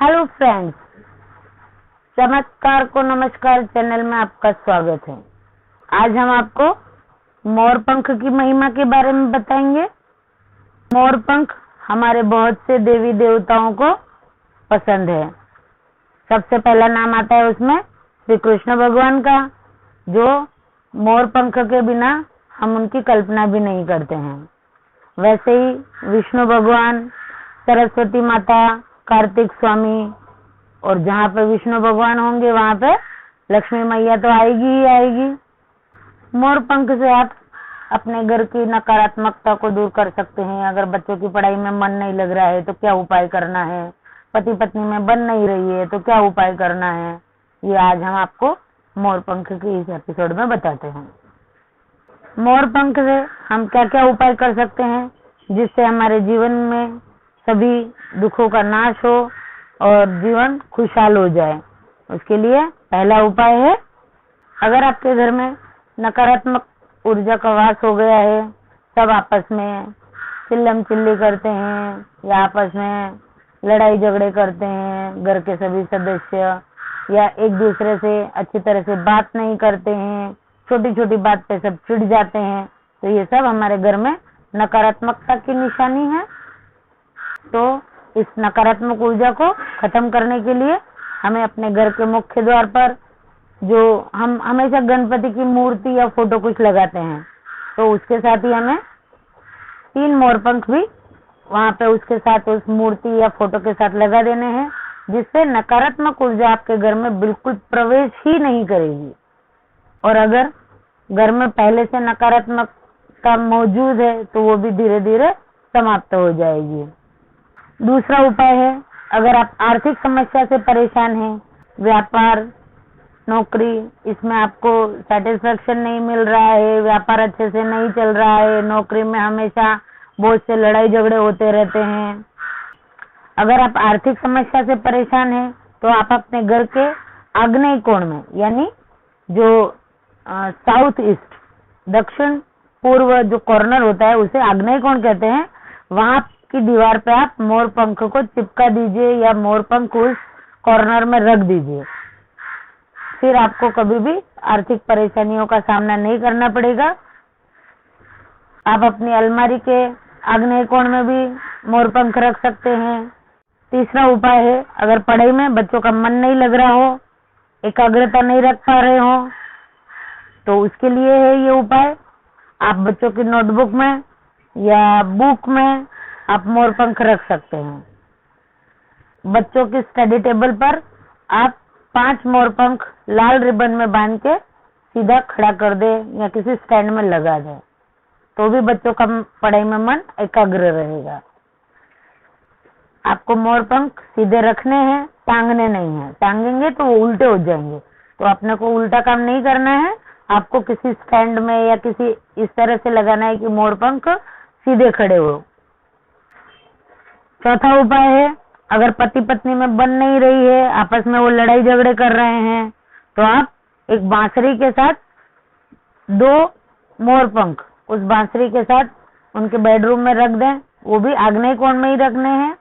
Hello friends, चमत्कार को नमस्कार चैनल में आपका स्वागत है। आज हम आपको मोर पंख की महिमा के बारे में बताएंगे। मोर पंख हमारे बहुत से देवी देवताओं को पसंद है। सबसे पहला नाम आता है उसमें श्री कृष्ण भगवान का, जो मोर पंख के बिना हम उनकी कल्पना भी नहीं करते हैं। वैसे ही विष्णु भगवान, सरस्वती माता, कार्तिक स्वामी, और जहाँ पे विष्णु भगवान होंगे वहाँ पे लक्ष्मी मैया तो आएगी ही आएगी। मोर पंख से आप अपने घर की नकारात्मकता को दूर कर सकते हैं। अगर बच्चों की पढ़ाई में मन नहीं लग रहा है तो क्या उपाय करना है, पति पत्नी में बन नहीं रही है तो क्या उपाय करना है, ये आज हम आपको मोर पंख के इस एपिसोड में बताते हैं। मोर पंख से हम क्या क्या उपाय कर सकते हैं जिससे हमारे जीवन में सभी दुखों का नाश हो और जीवन खुशहाल हो जाए। उसके लिए पहला उपाय है, अगर आपके घर में नकारात्मक ऊर्जा का वास हो गया है, सब आपस में चिल्लम चिल्ली करते हैं या आपस में लड़ाई झगड़े करते हैं, घर के सभी सदस्य या एक दूसरे से अच्छी तरह से बात नहीं करते हैं, छोटी छोटी बात पे सब चिढ़ जाते हैं, तो ये सब हमारे घर में नकारात्मकता की निशानी है। तो इस नकारात्मक ऊर्जा को खत्म करने के लिए हमें अपने घर के मुख्य द्वार पर, जो हम हमेशा गणपति की मूर्ति या फोटो कुछ लगाते हैं, तो उसके साथ ही हमें 3 मोर पंख भी वहां पे उसके साथ उस मूर्ति या फोटो के साथ लगा देने हैं, जिससे नकारात्मक ऊर्जा आपके घर में बिल्कुल प्रवेश ही नहीं करेगी। और अगर घर में पहले से नकारात्मकता मौजूद है तो वो भी धीरे धीरे समाप्त हो जाएगी। दूसरा उपाय है, अगर आप आर्थिक समस्या से परेशान हैं, व्यापार, नौकरी, इसमें आपको सेटिस्फेक्शन नहीं मिल रहा है, व्यापार अच्छे से नहीं चल रहा है, नौकरी में हमेशा बहुत से लड़ाई झगड़े होते रहते हैं, अगर आप आर्थिक समस्या से परेशान हैं तो आप अपने घर के आग्नेय कोण में, यानी जो साउथ ईस्ट, दक्षिण पूर्व जो कॉर्नर होता है उसे आग्नेय कोण कहते हैं, वहां की दीवार पे आप मोर पंख को चिपका दीजिए या मोर पंख उस कॉर्नर में रख दीजिए। फिर आपको कभी भी आर्थिक परेशानियों का सामना नहीं करना पड़ेगा। आप अपनी अलमारी के आग्नेय कोण में भी मोर पंख रख सकते हैं। तीसरा उपाय है, अगर पढ़ाई में बच्चों का मन नहीं लग रहा हो, एकाग्रता नहीं रख पा रहे हो, तो उसके लिए है ये उपाय, आप बच्चों की नोटबुक में या बुक में आप मोर पंख रख सकते हैं। बच्चों की स्टडी टेबल पर आप 5 मोर पंख लाल रिबन में बांध के सीधा खड़ा कर दे या किसी स्टैंड में लगा दे, तो भी बच्चों का पढ़ाई में मन एकाग्र रहेगा। आपको मोर पंख सीधे रखने हैं, टांगने नहीं है। टांगेंगे तो वो उल्टे हो जाएंगे, तो अपने को उल्टा काम नहीं करना है। आपको किसी स्टैंड में या किसी इस तरह से लगाना है कि मोर पंख सीधे खड़े हो। चौथा उपाय है, अगर पति पत्नी में बन नहीं रही है, आपस में वो लड़ाई झगड़े कर रहे हैं, तो आप एक बांसुरी के साथ 2 मोर पंख उस बांसुरी के साथ उनके बेडरूम में रख दें। वो भी आग्नेय कोण में ही रखने हैं,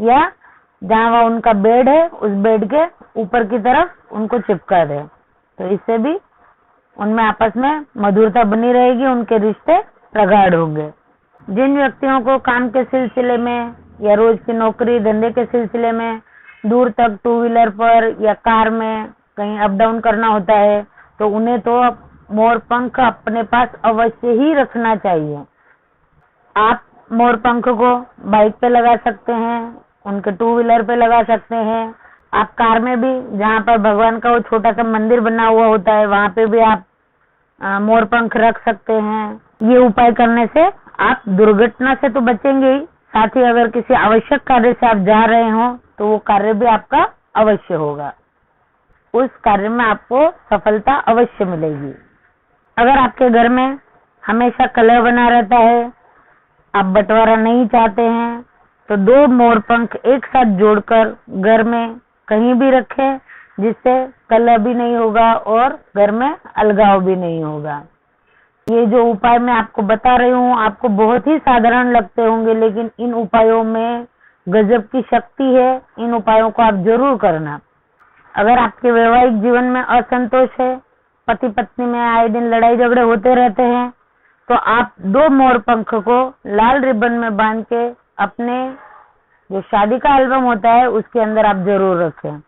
या जहाँ वह उनका बेड है उस बेड के ऊपर की तरफ उनको चिपका दें। तो इससे भी उनमें आपस में मधुरता बनी रहेगी, उनके रिश्ते प्रगाढ़ होंगे। जिन व्यक्तियों को काम के सिलसिले में या रोज की नौकरी धंधे के सिलसिले में दूर तक 2 व्हीलर पर या कार में कहीं अप डाउन करना होता है, तो उन्हें तो मोर पंख अपने पास अवश्य ही रखना चाहिए। आप मोर पंख को बाइक पे लगा सकते हैं, उनके 2 व्हीलर पे लगा सकते हैं। आप कार में भी, जहाँ पर भगवान का वो छोटा सा मंदिर बना हुआ होता है, वहां पे भी आप मोर पंख रख सकते हैं। ये उपाय करने से आप दुर्घटना से तो बचेंगे ही, साथ ही अगर किसी आवश्यक कार्य से आप जा रहे हो तो वो कार्य भी आपका अवश्य होगा, उस कार्य में आपको सफलता अवश्य मिलेगी। अगर आपके घर में हमेशा कलह बना रहता है, आप बंटवारा नहीं चाहते हैं, तो 2 मोर पंख एक साथ जोड़कर घर में कहीं भी रखें, जिससे कलह भी नहीं होगा और घर में अलगाव भी नहीं होगा। ये जो उपाय मैं आपको बता रही हूँ आपको बहुत ही साधारण लगते होंगे, लेकिन इन उपायों में गजब की शक्ति है। इन उपायों को आप जरूर करना। अगर आपके वैवाहिक जीवन में असंतोष है, पति पत्नी में आए दिन लड़ाई झगड़े होते रहते हैं, तो आप 2 मोर पंख को लाल रिबन में बांध के अपने जो शादी का एल्बम होता है उसके अंदर आप जरूर रखें।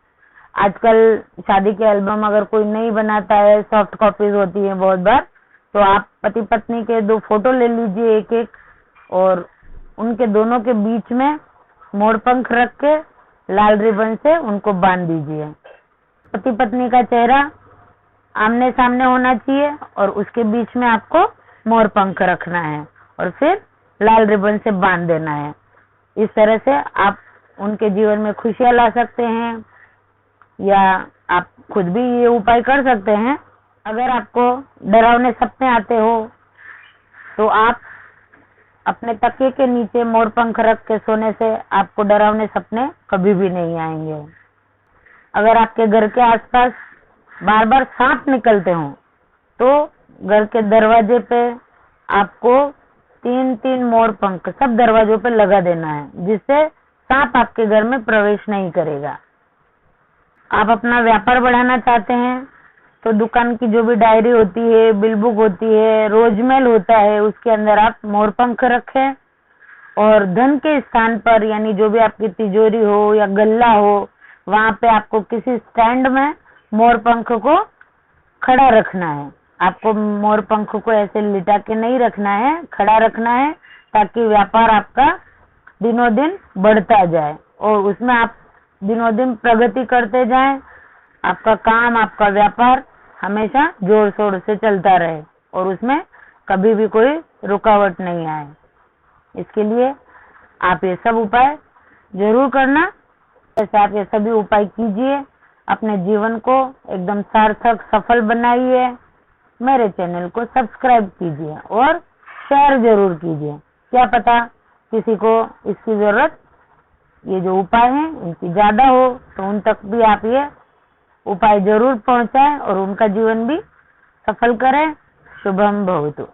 आजकल शादी के एल्बम अगर कोई नहीं बनाता है, सॉफ्ट कॉपीज होती है बहुत बार, तो आप पति पत्नी के 2 फोटो ले लीजिए एक एक, और उनके दोनों के बीच में मोर पंख रख के लाल रिबन से उनको बांध दीजिए। पति पत्नी का चेहरा आमने सामने होना चाहिए और उसके बीच में आपको मोर पंख रखना है और फिर लाल रिबन से बांध देना है। इस तरह से आप उनके जीवन में खुशियां ला सकते हैं, या आप खुद भी ये उपाय कर सकते हैं। अगर आपको डरावने सपने आते हो तो आप अपने तकिए के नीचे मोर पंख रख के सोने से आपको डरावने सपने कभी भी नहीं आएंगे। अगर आपके घर के आसपास बार बार सांप निकलते हो तो घर के दरवाजे पे आपको 3-3 मोर पंख सब दरवाजों पे लगा देना है, जिससे सांप आपके घर में प्रवेश नहीं करेगा। आप अपना व्यापार बढ़ाना चाहते हैं तो दुकान की जो भी डायरी होती है, बिल बुक होती है, रोजमेल होता है, उसके अंदर आप मोर पंख रखें और धन के स्थान पर, यानी जो भी आपकी तिजोरी हो या गल्ला हो, वहां पे आपको किसी स्टैंड में मोर पंख को खड़ा रखना है। आपको मोर पंख को ऐसे लिटा के नहीं रखना है, खड़ा रखना है, ताकि व्यापार आपका दिनों दिन बढ़ता जाए और उसमें आप दिनों दिन प्रगति करते जाएं। आपका काम, आपका व्यापार हमेशा जोर शोर से चलता रहे और उसमें कभी भी कोई रुकावट नहीं आए। इसके लिए आप ये सब उपाय जरूर करना। जैसे आप ये सभी उपाय कीजिए, अपने जीवन को एकदम सार्थक सफल बनाइए। मेरे चैनल को सब्सक्राइब कीजिए और शेयर जरूर कीजिए। क्या पता किसी को इसकी जरूरत, ये जो उपाय हैं इनकी ज्यादा हो, तो उन तक भी आप ये उपाय जरूर पहुंचाएं और उनका जीवन भी सफल करें। शुभम भवतु।